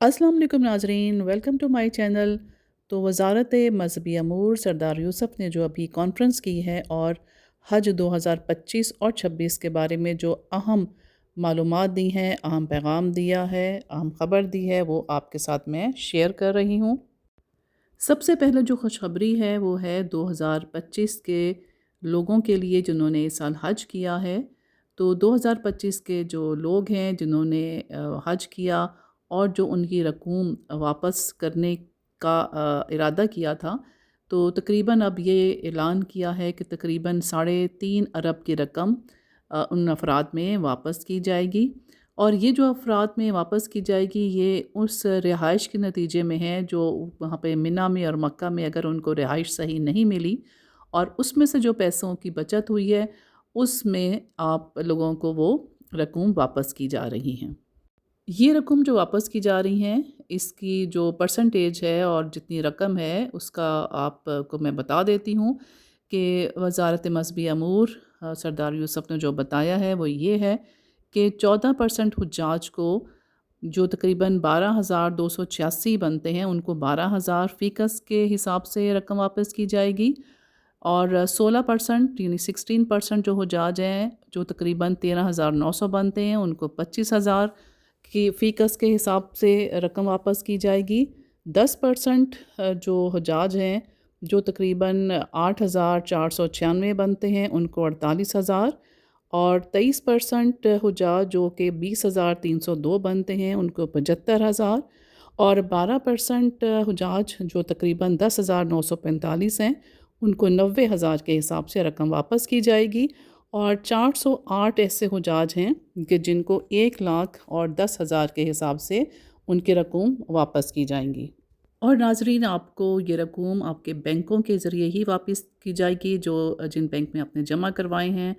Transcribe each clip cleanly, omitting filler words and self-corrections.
अस्सलाम वालेकुम नाजरीन, वेलकम टू माय चैनल। तो वज़ारत मज़हबी अमूर सरदार यूसुफ ने जो अभी कॉन्फ्रेंस की है और हज 2025 और 26 के बारे में जो अहम मालूमात दी हैं, अहम पैगाम दिया है, अहम ख़बर दी है, वो आपके साथ मैं शेयर कर रही हूँ। सबसे पहले जो खुशखबरी है वो है 2025 के लोगों के लिए जिन्होंने इस साल हज किया है। तो 2025 के जो लोग हैं जिन्होंने हज किया और जो उनकी रकूम वापस करने का इरादा किया था, तो तकरीबन अब ये ऐलान किया है कि तकरीबन 3.5 अरब की रकम उन अफराद में वापस की जाएगी। और ये जो अफराद में वापस की जाएगी ये उस रिहाइश के नतीजे में है जो वहाँ पे मिना में और मक्का में अगर उनको रिहाइश सही नहीं मिली, और उसमें से जो पैसों की बचत हुई है उसमें आप लोगों को वो रकूम वापस की जा रही हैं। ये रकम जो वापस की जा रही हैं इसकी जो परसेंटेज है और जितनी रकम है उसका आपको मैं बता देती हूँ कि वज़ारत मज़हबी अमूर सरदार यूसुफ ने जो बताया है वो ये है कि 14% हुज्जाज को जो तकरीबन 12,286 बनते हैं उनको 12,000 फ़ीकस के हिसाब से रकम वापस की जाएगी। और 16% यानी 16% जो हुज्जाज हैं जो तकरीबन 13,900 बनते हैं उनको 25,000 की फ़ीकस के हिसाब से रकम वापस की जाएगी। 10% जो हुज्जाज हैं जो तकरीबन 8,496 बनते हैं उनको 48,000, और 23% हुज्जाज जो कि 20,302 बनते हैं उनको 75,000, और 12% हुज्जाज जो तकरीबन 10,945 हैं उनको 90,000 के हिसाब से रकम वापस की जाएगी। और 408 ऐसे हुज्जाज हैं कि जिनको 1 लाख और 10,000 के हिसाब से उनकी रकूम वापस की जाएंगी। और नाजरीन, आपको ये रकूम आपके बैंकों के ज़रिए ही वापस की जाएगी, जो जिन बैंक में आपने जमा करवाए हैं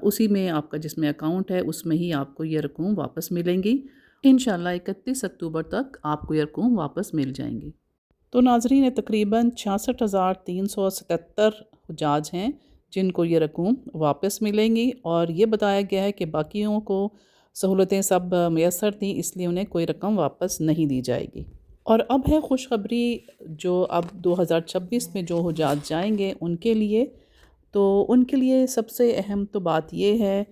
उसी में आपका जिसमें अकाउंट है उसमें ही आपको ये रकूम वापस मिलेंगी। इंशाल्लाह 31 अक्टूबर तक आपको ये रकूम वापस मिल जाएंगी। तो नाजरीन, तकरीबन 66,377 हुज्जाज हैं जिनको ये रकूम वापस मिलेंगी, और ये बताया गया है कि बाकियों को सहूलतें सब मैसर थी इसलिए उन्हें कोई रकम वापस नहीं दी जाएगी। और अब है खुशखबरी जो अब 2026 में जो हुज्जाज जाएंगे उनके लिए। तो उनके लिए सबसे अहम तो बात ये है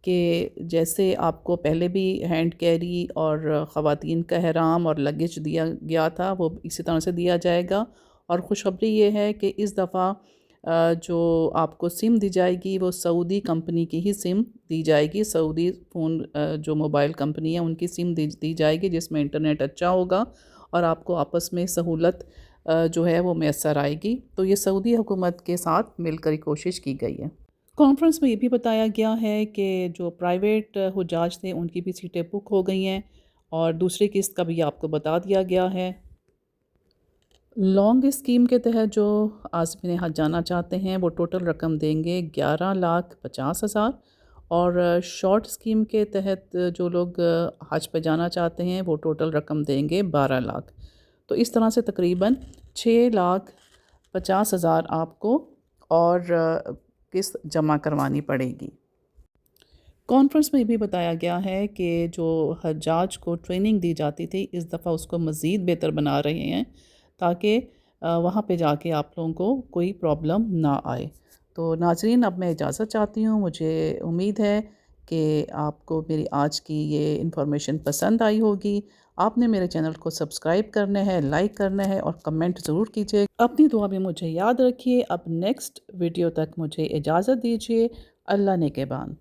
कि जैसे आपको पहले भी हैंड कैरी और ख़वातीन का एहराम और लगेज दिया गया था वो इसी तरह से दिया जाएगा। और खुशखबरी ये है कि इस दफ़ा जो आपको सिम दी जाएगी वो सऊदी कंपनी की ही सिम दी जाएगी। सऊदी फ़ोन जो मोबाइल कंपनी है उनकी सिम दी जाएगी जिसमें इंटरनेट अच्छा होगा और आपको आपस में सहूलत जो है वो मैसर आएगी। तो ये सऊदी हुकूमत के साथ मिलकर कोशिश की गई है। कॉन्फ्रेंस में ये भी बताया गया है कि जो प्राइवेट हुज्जाज थे उनकी भी सीटें बुक हो गई हैं, और दूसरी किस्त का भी आपको बता दिया गया है। लॉन्ग स्कीम के तहत जो आज़मीन हज जाना चाहते हैं वो टोटल रकम देंगे 11,50,000, और शॉर्ट स्कीम के तहत जो लोग हज पे जाना चाहते हैं वो टोटल रकम देंगे 12 लाख। तो इस तरह से तकरीबन 6,50,000 आपको और किस्त जमा करवानी पड़ेगी। कॉन्फ्रेंस में ये भी बताया गया है कि जो हज्जाज को ट्रेनिंग दी जाती थी इस दफ़ा उसको मज़ीद बेहतर बना रहे हैं ताकि वहाँ पे जाके आप लोगों को कोई प्रॉब्लम ना आए। तो नाज़रीन, अब मैं इजाज़त चाहती हूँ। मुझे उम्मीद है कि आपको मेरी आज की ये इन्फॉर्मेशन पसंद आई होगी। आपने मेरे चैनल को सब्सक्राइब करना है, लाइक करना है और कमेंट ज़रूर कीजिए। अपनी दुआ में मुझे याद रखिए। अब नेक्स्ट वीडियो तक मुझे इजाज़त दीजिए। अल्लाह ने के बाद।